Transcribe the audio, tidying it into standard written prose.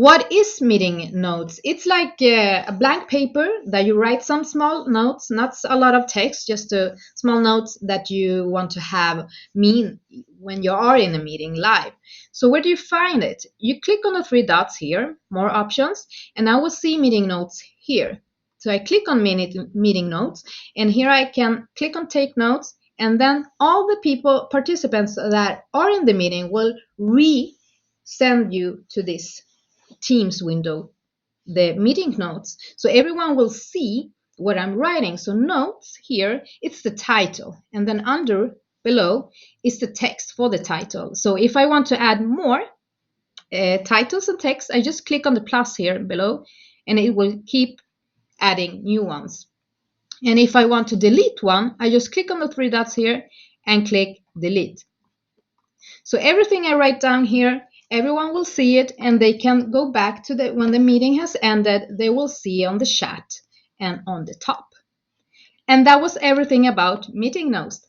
What is meeting notes? It's like a blank paper that you write some small notes, not a lot of text, just small notes that you want to have mean when you are in a meeting live. So where do you find it? You click on the three dots here, more options, and I will see meeting notes here. So I click on meeting notes, and here I can click on take notes, and then all the participants that are in the meeting will send you to this Teams window the meeting notes. So everyone will see what I'm writing. So notes here, it's the title. And then below is the text for the title. So if I want to add more titles and text, I just click on the plus here below and it will keep adding new ones. And if I want to delete one, I just click on the three dots here and click delete. So everything I write down here, everyone will see it and they can go back to when the meeting has ended, they will see on the chat and on the top. And that was everything about meeting notes.